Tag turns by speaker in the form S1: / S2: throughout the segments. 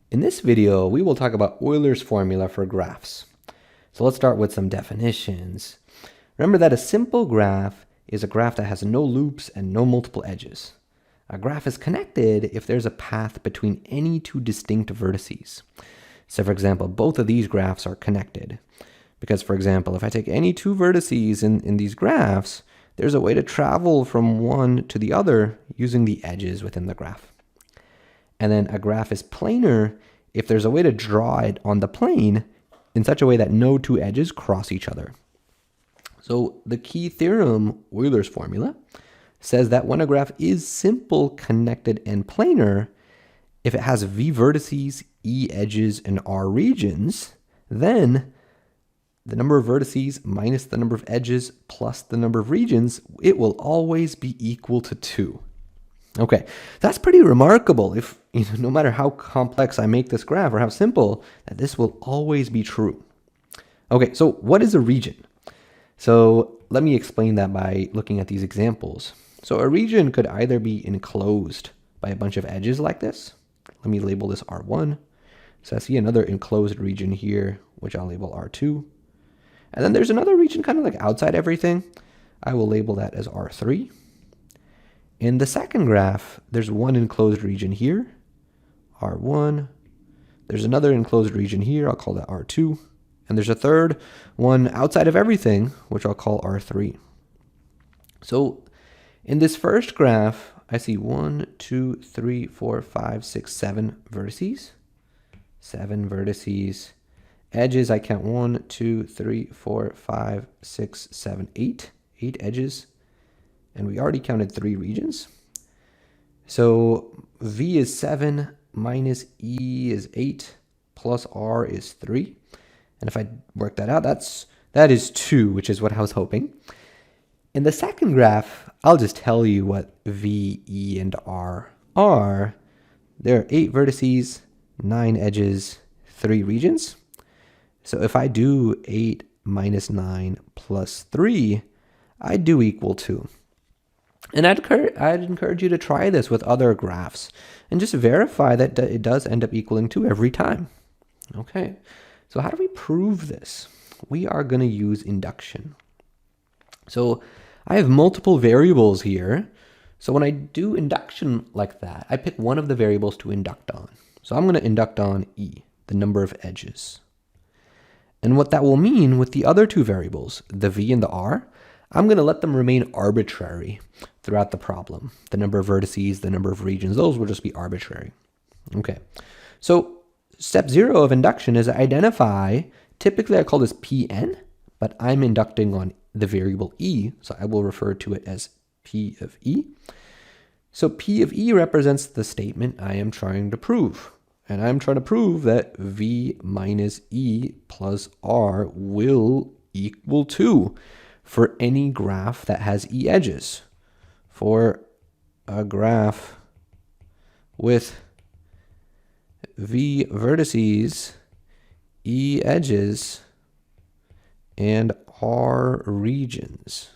S1: In this video, we will talk about Euler's formula for graphs. So let's start with some definitions. Remember that a simple graph is a graph that has no loops and no multiple edges. A graph is connected if there's a path between any two distinct vertices. So for example, both of these graphs are connected. Because for example, if I take any two vertices in these graphs, there's a way to travel from one to the other using the edges within the graph. And then a graph is planar if there's a way to draw it on the plane in such a way that no two edges cross each other. So the key theorem, Euler's formula, says that when a graph is simple, connected, and planar, if it has V vertices, E edges, and R regions, then the number of vertices minus the number of edges plus the number of regions, it will always be equal to 2. Okay, that's pretty remarkable if, no matter how complex I make this graph or how simple, that this will always be true. Okay, so what is a region? So let me explain that by looking at these examples. So a region could either be enclosed by a bunch of edges like this. Let me label this R1. So I see another enclosed region here, which I'll label R2. And then there's another region kind of like outside everything. I will label that as R3. In the second graph, there's one enclosed region here, R1. There's another enclosed region here, I'll call that R2. And there's a third one outside of everything, which I'll call R3. So in this first graph, I see 1, 2, 3, 4, 5, 6, 7 vertices. 7 vertices. Edges, I count 1, 2, 3, 4, 5, 6, 7, 8. 8 edges. And we already counted 3 regions. So V is 7 minus E is 8 plus R is 3. And if I work that out, that is 2, which is what I was hoping. In the second graph, I'll just tell you what V, E, and R are. There are 8 vertices, 9 edges, 3 regions. So if I do 8 minus 9 plus 3, I do equal 2. And I'd encourage you to try this with other graphs and just verify that it does end up equaling 2 every time. Okay, so how do we prove this? We are going to use induction. So I have multiple variables here. So when I do induction like that, I pick one of the variables to induct on. So I'm going to induct on E, the number of edges. And what that will mean with the other two variables, the V and the R, I'm going to let them remain arbitrary throughout the problem. The number of vertices, the number of regions, those will just be arbitrary. Okay, so step 0 of induction is identify, typically I call this Pn, but I'm inducting on the variable E, so I will refer to it as P of E. So P of E represents the statement I am trying to prove. And I'm trying to prove that V minus E plus R will equal 2 for any graph that has E edges. For a graph with V vertices, E edges, and R regions.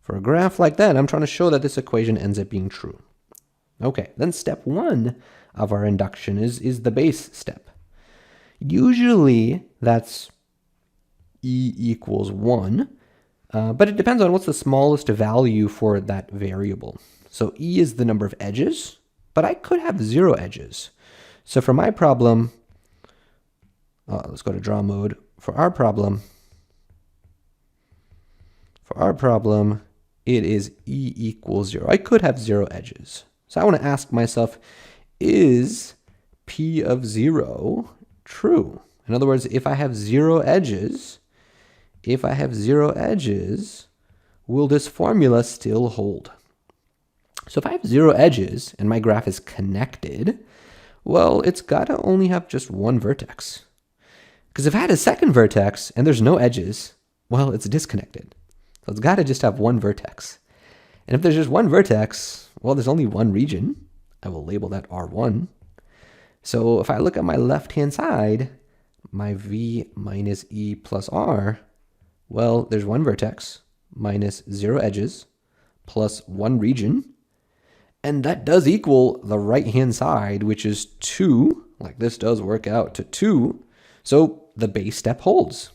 S1: For a graph like that, I'm trying to show that this equation ends up being true. Okay, then step 1 of our induction is the base step. Usually that's E equals 1. But it depends on what's the smallest value for that variable. So E is the number of edges, but I could have 0 edges. So for my problem, let's go to draw mode. For our problem, it is E equals 0. I could have 0 edges. So I want to ask myself, is P of 0 true? In other words, if I have 0 edges, will this formula still hold? So if I have 0 edges and my graph is connected, well, it's got to only have just one vertex. Because if I had a second vertex and there's no edges, well, it's disconnected. So it's got to just have one vertex. And if there's just one vertex, well, there's only one region. I will label that R1. So if I look at my left-hand side, my V minus E plus R, well, there's one vertex minus 0 edges plus 1 region. And that does equal the right-hand side, which is 2. like this does work out to 2. So the base step holds.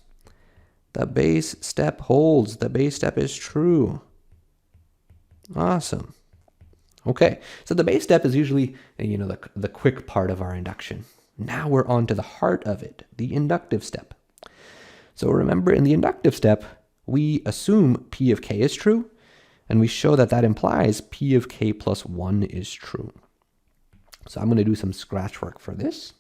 S1: The base step holds. The base step is true. Awesome. Okay, so the base step is usually, the quick part of our induction. Now we're on to the heart of it, the inductive step. So remember, in the inductive step, we assume P of k is true, and we show that that implies P of k plus 1 is true. So I'm going to do some scratch work for this.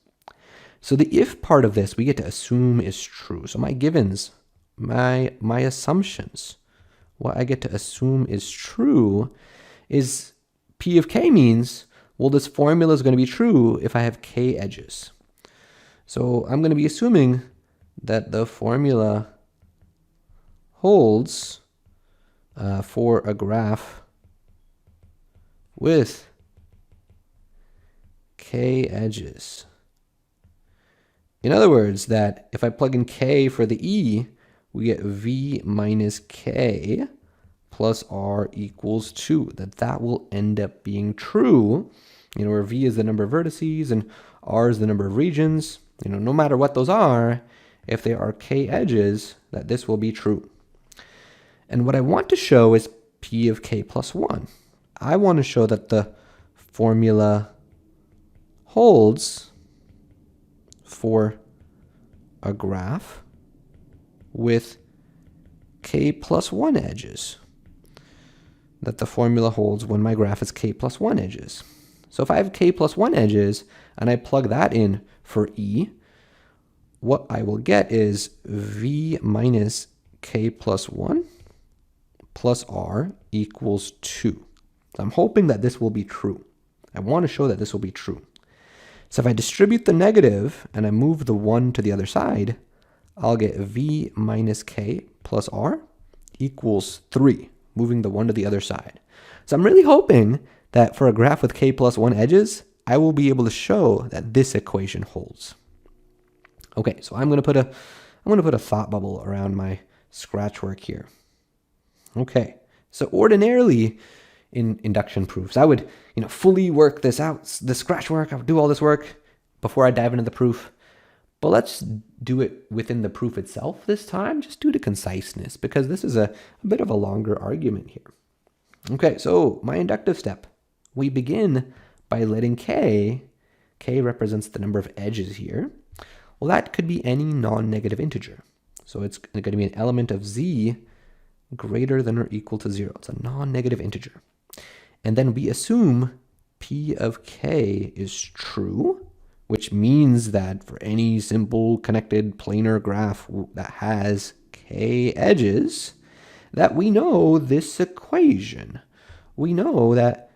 S1: So the if part of this, we get to assume is true. So my givens, my assumptions, what I get to assume is true is P of k means, well, this formula is going to be true if I have k edges. So I'm going to be assuming that the formula holds for a graph with k edges. In other words, that if I plug in k for the e, we get v minus k plus r equals 2, that will end up being true, where v is the number of vertices and r is the number of regions. No matter what those are, if they are k edges, that this will be true. And what I want to show is P of k plus 1. I want to show that the formula holds for a graph with k plus 1 edges. That the formula holds when my graph is k plus 1 edges. So if I have k plus 1 edges and I plug that in for e, what I will get is v minus k plus 1 plus r equals 2. I'm hoping that this will be true. I want to show that this will be true. So if I distribute the negative and I move the 1 to the other side, I'll get v minus k plus r equals 3, moving the 1 to the other side. So I'm really hoping that for a graph with k plus 1 edges, I will be able to show that this equation holds. Okay, so I'm going to put a thought bubble around my scratch work here. Okay, so ordinarily in induction proofs, I would fully work this out, the scratch work. I would do all this work before I dive into the proof. But let's do it within the proof itself this time, just due to conciseness, because this is a bit of a longer argument here. Okay, so my inductive step, we begin by letting k represents the number of edges here. Well, that could be any non-negative integer. So it's going to be an element of z greater than or equal to 0. It's a non-negative integer. And then we assume P of k is true, which means that for any simple connected planar graph that has k edges, that we know this equation. We know that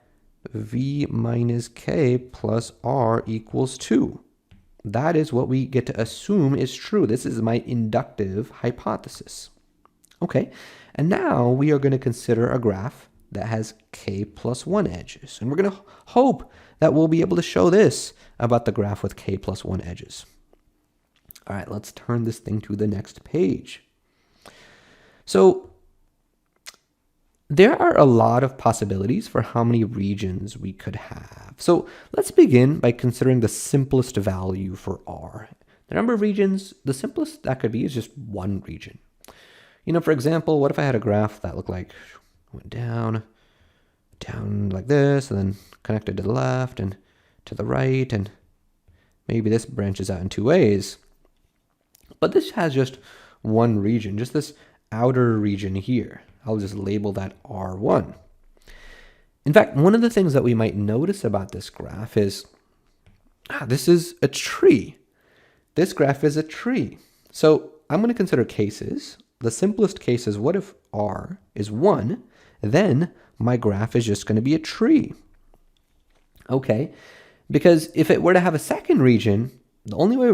S1: v minus k plus r equals 2. That is what we get to assume is true. This is my inductive hypothesis. Okay, and now we are going to consider a graph that has k plus 1 edges. And we're going to hope that we'll be able to show this about the graph with k plus 1 edges. All right, let's turn this thing to the next page. So there are a lot of possibilities for how many regions we could have. So let's begin by considering the simplest value for r. The number of regions, the simplest that could be is just one region. For example, what if I had a graph that looked like went down like this, and then connected to the left and to the right, and maybe this branches out in two ways. But this has just one region, just this outer region here. I'll just label that R1. In fact, one of the things that we might notice about this graph is, this is a tree. This graph is a tree. So I'm going to consider cases. The simplest case is, what if R is 1? Then my graph is just going to be a tree. Okay, because if it were to have a second region, the only way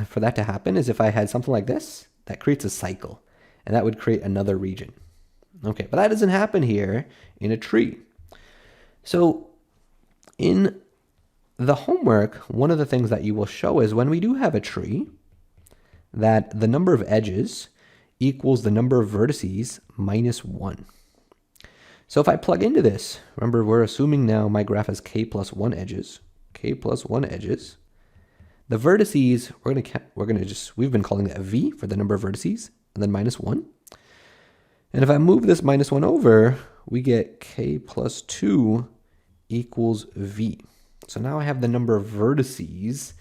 S1: for that to happen is if I had something like this that creates a cycle, and that would create another region. Okay, but that doesn't happen here in a tree. So in the homework, one of the things that you will show is when we do have a tree, that the number of edges equals the number of vertices minus 1. So if I plug into this, remember we're assuming now my graph has k plus 1 edges, the vertices, we've been calling that v for the number of vertices, and then minus 1. And if I move this minus 1 over, we get k plus 2 equals v. So now I have the number of vertices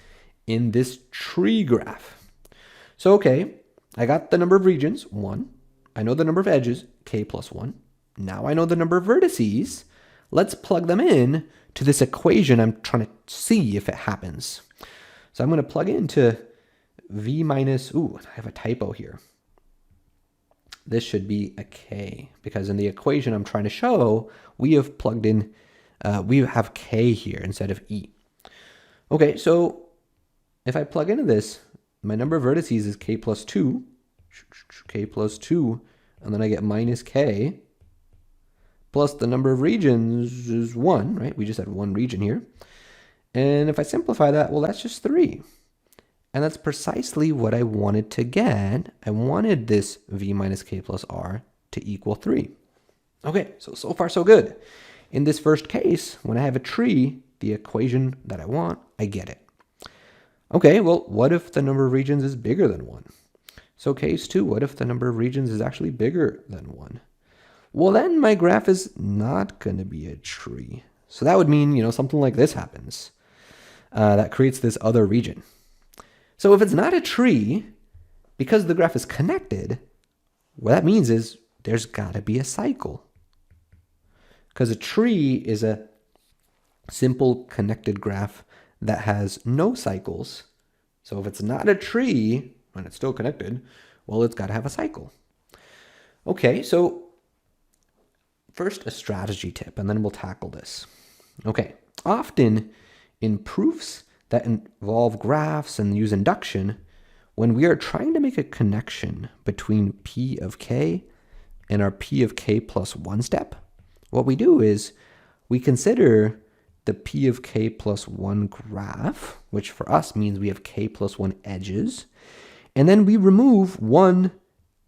S1: in this tree graph. So okay, I got the number of regions, 1. I know the number of edges, k plus 1. Now I know the number of vertices. Let's plug them in to this equation I'm trying to see if it happens. So I'm going to plug into v minus, I have a typo here. This should be a k, because in the equation I'm trying to show, we have plugged in, we have k here instead of e. Okay, so if I plug into this, my number of vertices is k plus 2, and then I get minus k, plus the number of regions is 1, right? We just had one region here. And if I simplify that, well, that's just 3. And that's precisely what I wanted to get. I wanted this v minus k plus r to equal 3. Okay, so far so good. In this first case, when I have a tree, the equation that I want, I get it. Okay, well, what if the number of regions is bigger than 1? So case 2, what if the number of regions is actually bigger than 1? Well, then my graph is not going to be a tree. So that would mean, something like this happens. That creates this other region. So if it's not a tree, because the graph is connected, what that means is there's got to be a cycle. Because a tree is a simple connected graph that has no cycles. So if it's not a tree, and it's still connected, well, it's got to have a cycle. Okay, so first a strategy tip, and then we'll tackle this. Okay, often in proofs that involve graphs and use induction, when we are trying to make a connection between p of k and our p of k plus 1 step, what we do is we consider the p of k plus 1 graph, which for us means we have k plus 1 edges, and then we remove one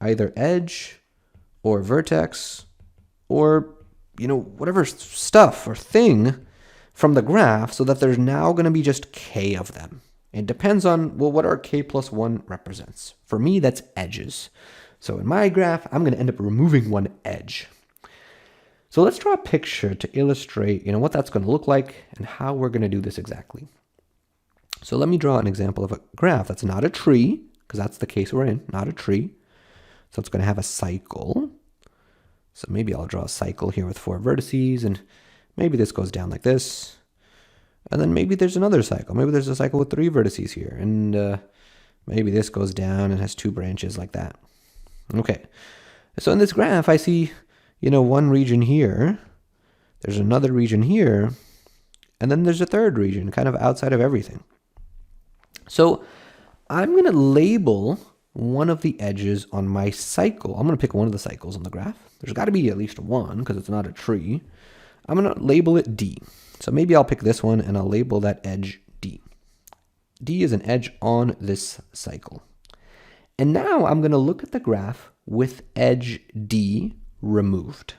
S1: either edge or vertex or whatever stuff or thing from the graph, so that there's now going to be just k of them. It depends on, what our k plus 1 represents. For me, that's edges. So in my graph, I'm going to end up removing one edge. So let's draw a picture to illustrate, what that's going to look like and how we're going to do this exactly. So let me draw an example of a graph that's not a tree, because that's the case we're in, not a tree. So it's going to have a cycle. So maybe I'll draw a cycle here with 4 vertices, and maybe this goes down like this. And then maybe there's another cycle. Maybe there's a cycle with 3 vertices here. And maybe this goes down and has 2 branches like that. Okay. So in this graph, I see, one region here. There's another region here. And then there's a third region, kind of outside of everything. So I'm going to label one of the edges on my cycle. I'm going to pick one of the cycles on the graph. There's got to be at least one, because it's not a tree. I'm going to label it D. So maybe I'll pick this one and I'll label that edge D. D is an edge on this cycle. And now I'm going to look at the graph with edge D removed.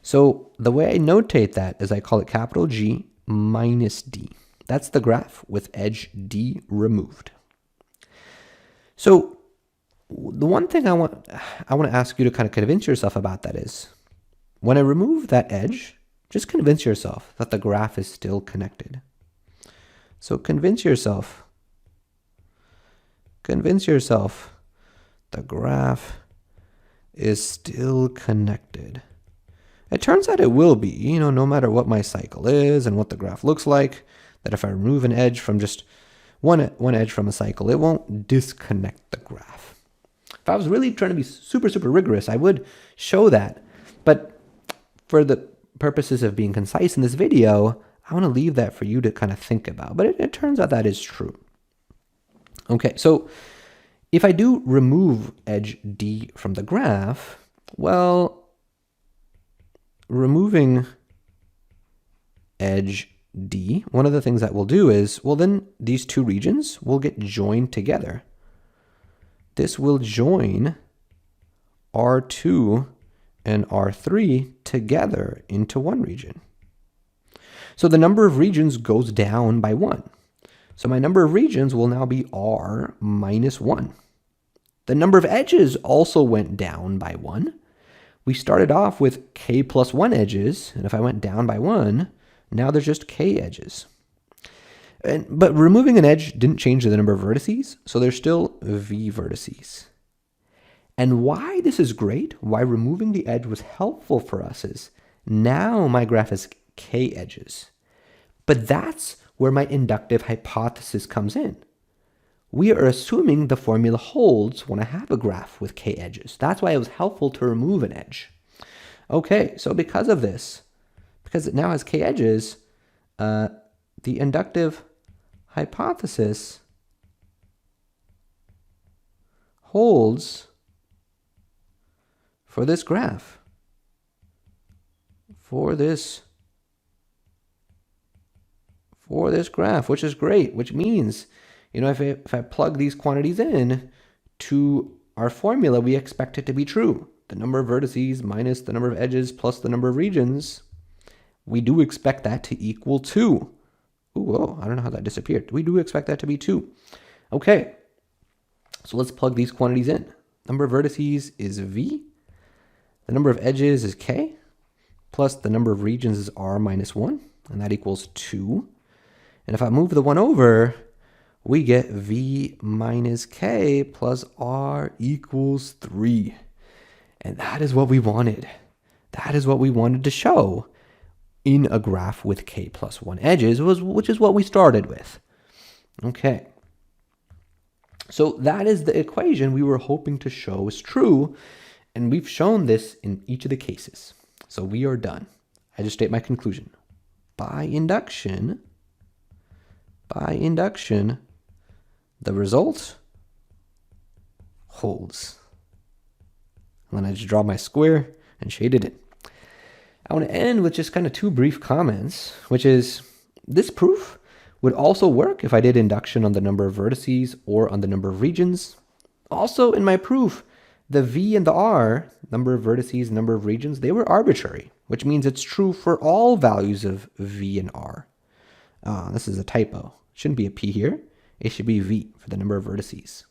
S1: So the way I notate that is I call it capital G minus D. That's the graph with edge D removed. So the one thing I want to ask you to kind of convince yourself about that is, when I remove that edge, just convince yourself that the graph is still connected. So convince yourself the graph is still connected. It turns out it will be, no matter what my cycle is and what the graph looks like, that if I remove an edge from just one edge from a cycle, it won't disconnect the graph. If I was really trying to be super, super rigorous, I would show that. But for the purposes of being concise in this video, I want to leave that for you to kind of think about. But it turns out that is true. Okay, so if I do remove edge D from the graph, well, removing edge D, one of the things that we'll do is, then these 2 regions will get joined together. This will join R2 and R3 together into one region. So the number of regions goes down by 1. So my number of regions will now be r minus 1. The number of edges also went down by 1. We started off with k plus 1 edges, and if I went down by 1, now there's just k edges. But removing an edge didn't change the number of vertices, so there's still v vertices. And why this is great, why removing the edge was helpful for us is now my graph has k edges. But that's where my inductive hypothesis comes in. We are assuming the formula holds when I have a graph with k edges. That's why it was helpful to remove an edge. Okay, so because of this, because it now has k edges, the inductive hypothesis holds for this graph, for this graph, which is great, which means, if I plug these quantities in to our formula, we expect it to be true. The number of vertices minus the number of edges plus the number of regions, we do expect that to equal 2. Whoa, I don't know how that disappeared. We do expect that to be 2. Okay, so let's plug these quantities in. Number of vertices is v. The number of edges is k, plus the number of regions is r minus 1, and that equals 2. And if I move the 1 over, we get v minus k plus r equals 3. And that is what we wanted. That is what we wanted to show in a graph with k plus 1 edges, which is what we started with. Okay. So that is the equation we were hoping to show is true, and we've shown this in each of the cases. So we are done. I just state my conclusion. By induction, the result holds. And then I just draw my square and shade it in. I want to end with just kind of 2 brief comments, which is this proof would also work if I did induction on the number of vertices or on the number of regions. Also in my proof, the v and the r, number of vertices, number of regions, they were arbitrary, which means it's true for all values of v and r. This is a typo. Shouldn't be a p here. It should be v for the number of vertices.